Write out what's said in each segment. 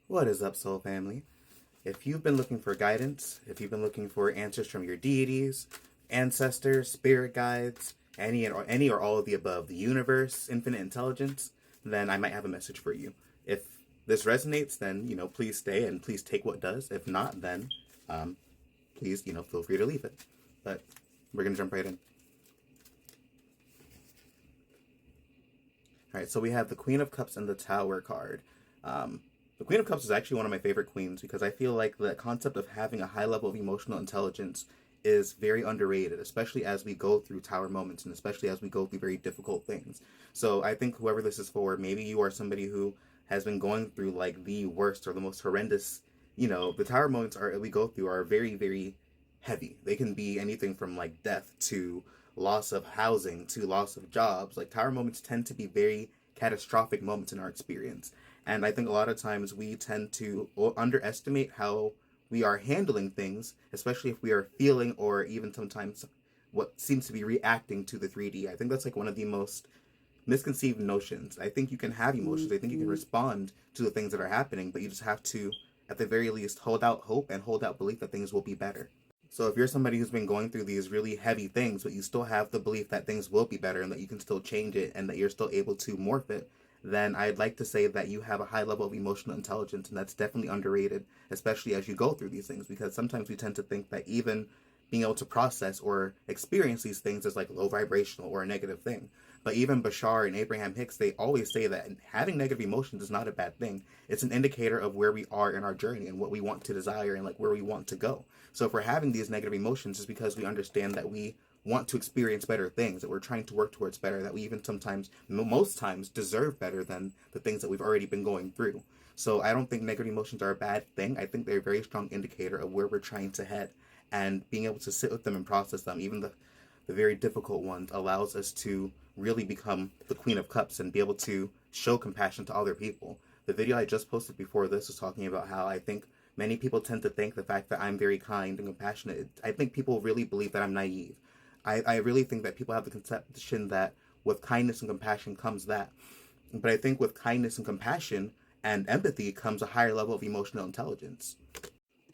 What is up, soul family? If you've been looking for guidance, if you've been looking for answers from your deities, ancestors, spirit guides, any or all of the above, the universe, infinite intelligence, then I might have a message for you. If this resonates, then please stay and please take what does. If not, then please feel free to leave it. But we're gonna jump right in. All right, so we have the Queen of Cups and the Tower card. The Queen of Cups is actually one of my favorite queens because I feel like the concept of having a high level of emotional intelligence is very underrated, especially as we go through tower moments and especially as we go through very difficult things. So I think whoever this is for, maybe you are somebody who has been going through like the worst or the most horrendous, the tower moments we go through are very, very heavy. They can be anything from like death to loss of housing to loss of jobs. Like tower moments tend to be very catastrophic moments in our experience. And I think a lot of times we tend to underestimate how we are handling things, especially if we are feeling or even sometimes what seems to be reacting to the 3D. I think that's like one of the most misconceived notions. I think you can have emotions. I think you can respond to the things that are happening, but you just have to, at the very least, hold out hope and hold out belief that things will be better. So if you're somebody who's been going through these really heavy things, but you still have the belief that things will be better and that you can still change it and that you're still able to morph it, then I'd like to say that you have a high level of emotional intelligence, and that's definitely underrated, especially as you go through these things, because sometimes we tend to think that even being able to process or experience these things is like low vibrational or a negative thing. But even Bashar and Abraham Hicks, they always say that having negative emotions is not a bad thing. It's an indicator of where we are in our journey and what we want to desire and like where we want to go. So if we're having these negative emotions, it's because we understand that we want to experience better things, that we're trying to work towards better, that we even sometimes, most times, deserve better than the things that we've already been going through. So I don't think negative emotions are a bad thing. I think they're a very strong indicator of where we're trying to head. And being able to sit with them and process them, even the very difficult ones, allows us to really become the Queen of Cups and be able to show compassion to other people. The video I just posted before this was talking about how I think many people tend to think the fact that I'm very kind and compassionate. I think people really believe that I'm naive. I really think that people have the conception that with kindness and compassion comes that. But I think with kindness and compassion and empathy comes a higher level of emotional intelligence.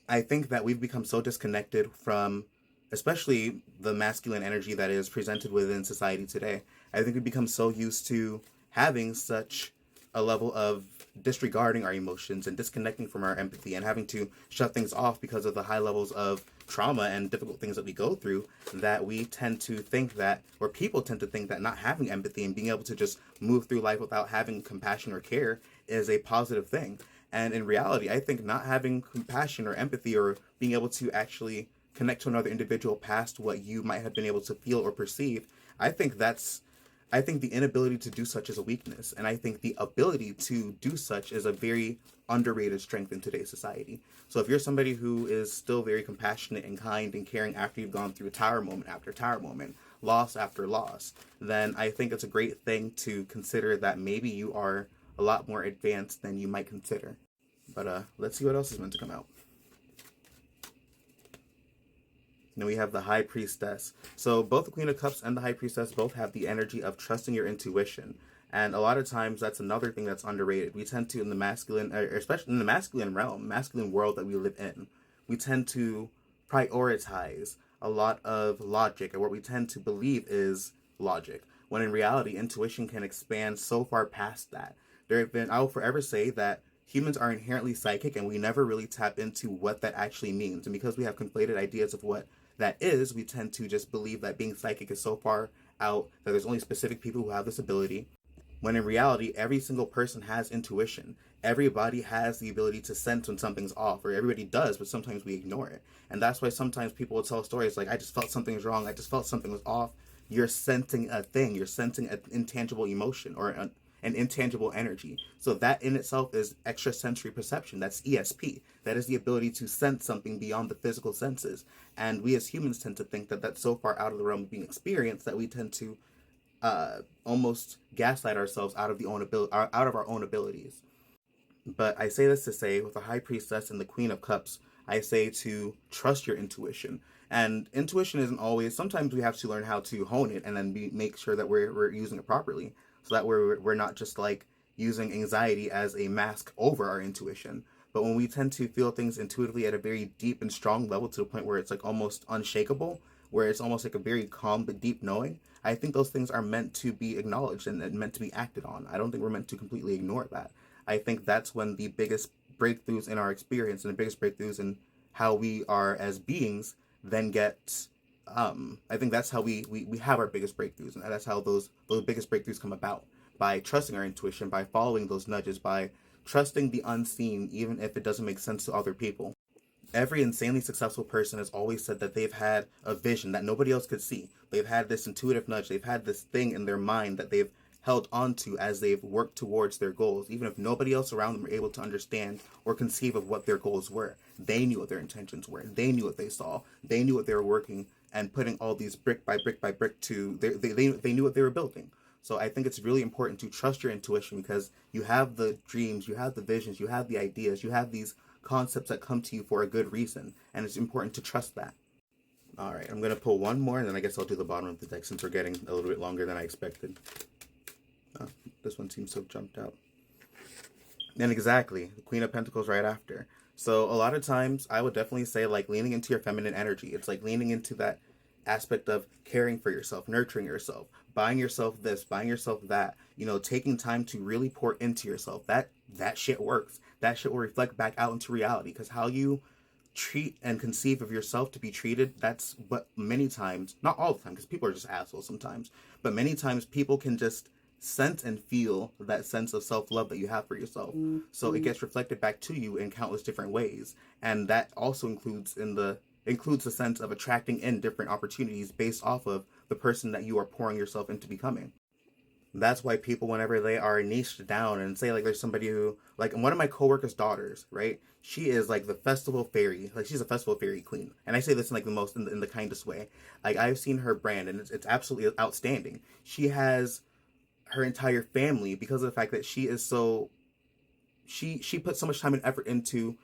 I think that we've become so disconnected from, especially the masculine energy that is presented within society today. I think we've become so used to having such a level of disregarding our emotions and disconnecting from our empathy and having to shut things off because of the high levels of trauma and difficult things that we go through, that we tend to think that, or people tend to think that not having empathy and being able to just move through life without having compassion or care is a positive thing. And in reality, I think not having compassion or empathy or being able to actually connect to another individual past what you might have been able to feel or perceive, I think the inability to do such is a weakness. And I think the ability to do such is a very underrated strength in today's society. So if you're somebody who is still very compassionate and kind and caring after you've gone through tower moment after tower moment, loss after loss, then I think it's a great thing to consider that maybe you are a lot more advanced than you might consider. But let's see what else is meant to come out. Then we have the High Priestess. So both the Queen of Cups and the High Priestess both have the energy of trusting your intuition. And a lot of times that's another thing that's underrated. We tend to, in the masculine, especially in the masculine realm, masculine world that we live in, we tend to prioritize a lot of logic, and what we tend to believe is logic, when in reality, intuition can expand so far past that. I will forever say that humans are inherently psychic, and we never really tap into what that actually means. And because we have conflated ideas of what that is, we tend to just believe that being psychic is so far out that there's only specific people who have this ability, when in reality, every single person has intuition. Everybody has the ability to sense when something's off, or everybody does, but sometimes we ignore it. And that's why sometimes people will tell stories like, I just felt something was wrong, I just felt something was off. You're sensing a thing, you're sensing an intangible emotion or an intangible energy. So that in itself is extrasensory perception. That's ESP. That is the ability to sense something beyond the physical senses. And we as humans tend to think that that's so far out of the realm of being experienced that we tend to almost gaslight ourselves out of our own abilities. But I say this to say, with the High Priestess and the Queen of Cups, I say to trust your intuition. And intuition isn't always, sometimes we have to learn how to hone it and then make sure that we're using it properly, so that we're not just like using anxiety as a mask over our intuition. But when we tend to feel things intuitively at a very deep and strong level to the point where it's like almost unshakable, where it's almost like a very calm but deep knowing, I think those things are meant to be acknowledged and meant to be acted on. I don't think we're meant to completely ignore that. I think that's when the biggest breakthroughs in our experience and the biggest breakthroughs in how we are as beings then get I think that's how we have our biggest breakthroughs, and that's how those biggest breakthroughs come about, by trusting our intuition, by following those nudges, by trusting the unseen even if it doesn't make sense to other people. Every insanely successful person has always said that they've had a vision that nobody else could see. They've had this intuitive nudge. They've had this thing in their mind that they've held onto as they've worked towards their goals, even if nobody else around them were able to understand or conceive of what their goals were. They knew what their intentions were. They knew what they saw. They knew what they were working and putting all these brick by brick by brick to. They knew what they were building. So I think it's really important to trust your intuition, because you have the dreams, you have the visions, you have the ideas, you have these concepts that come to you for a good reason, and it's important to trust that. All right, I'm going to pull one more, and then I guess I'll do the bottom of the deck since we're getting a little bit longer than I expected. Oh, this one seems to have jumped out. And exactly, the Queen of Pentacles right after. So a lot of times I would definitely say like leaning into your feminine energy. It's like leaning into that aspect of caring for yourself, nurturing yourself, buying yourself this, buying yourself that, taking time to really pour into yourself. That shit works. That shit will reflect back out into reality, because how you treat and conceive of yourself to be treated, that's what many times, not all the time, because people are just assholes sometimes, but many times people can just sense and feel that sense of self-love that you have for yourself. Mm-hmm. So it gets reflected back to you in countless different ways. And that also includes the sense of attracting in different opportunities based off of the person that you are pouring yourself into becoming. That's why people, whenever they are niched down and say like there's somebody who, like one of my coworkers' daughters, right? She is like the festival fairy, like she's a festival fairy queen. And I say this in like the most, in the kindest way. Like I've seen her brand and it's absolutely outstanding. She has her entire family, because of the fact that she is so, she puts so much time and effort into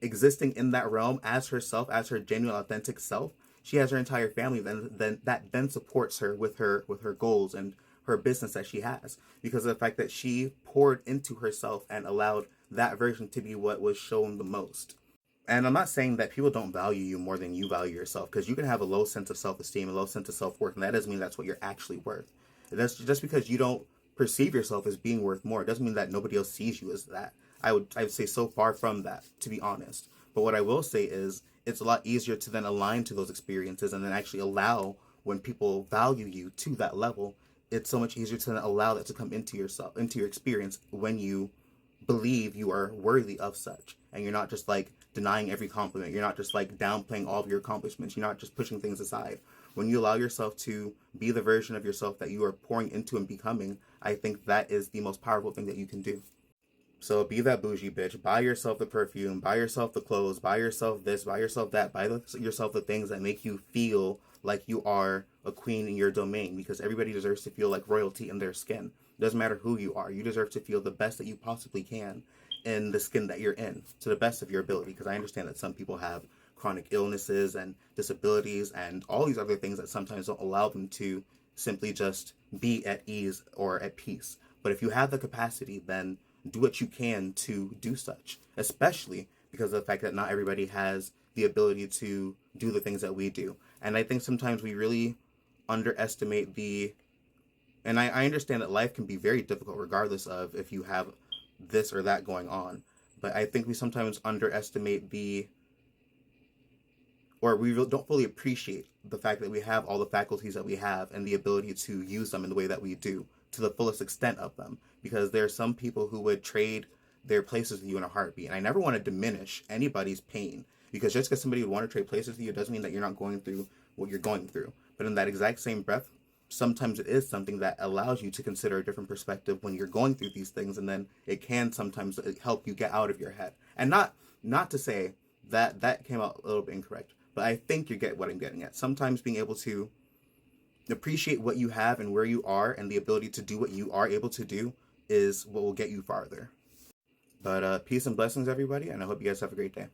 existing in that realm as herself, as her genuine authentic self. She has her entire family then supports her with her goals and her business that she has, because of the fact that she poured into herself and allowed that version to be what was shown the most. And I'm not saying that people don't value you more than you value yourself, because you can have a low sense of self-esteem, a low sense of self-worth, and that doesn't mean that's what you're actually worth. That's just because you don't perceive yourself as being worth more. It doesn't mean that nobody else sees you as that. I would say so far from that, to be honest. But what I will say is it's a lot easier to then align to those experiences and then actually allow, when people value you to that level, it's so much easier to then allow that to come into yourself, into your experience, when you believe you are worthy of such. And you're not just like denying every compliment. You're not just like downplaying all of your accomplishments. You're not just pushing things aside. When you allow yourself to be the version of yourself that you are pouring into and becoming, I think that is the most powerful thing that you can do. So be that bougie bitch. Buy yourself the perfume. Buy yourself the clothes. Buy yourself this. Buy yourself that. Buy yourself the things that make you feel like you are a queen in your domain, because everybody deserves to feel like royalty in their skin. It doesn't matter who you are. You deserve to feel the best that you possibly can in the skin that you're in, to the best of your ability, because I understand that some people have chronic illnesses and disabilities and all these other things that sometimes don't allow them to simply just be at ease or at peace. But if you have the capacity, then do what you can to do such, especially because of the fact that not everybody has the ability to do the things that we do. And I think sometimes we really underestimate and I understand that life can be very difficult regardless of if you have this or that going on. But I think we sometimes underestimate or we don't fully appreciate the fact that we have all the faculties that we have and the ability to use them in the way that we do, to the fullest extent of them. Because there are some people who would trade their places with you in a heartbeat. And I never want to diminish anybody's pain, because just because somebody would want to trade places with you doesn't mean that you're not going through what you're going through. But in that exact same breath, sometimes it is something that allows you to consider a different perspective when you're going through these things, and then it can sometimes help you get out of your head. And not to say that came out a little bit incorrect, but I think you get what I'm getting at. Sometimes being able to appreciate what you have and where you are and the ability to do what you are able to do is what will get you farther. But peace and blessings, everybody, and I hope you guys have a great day.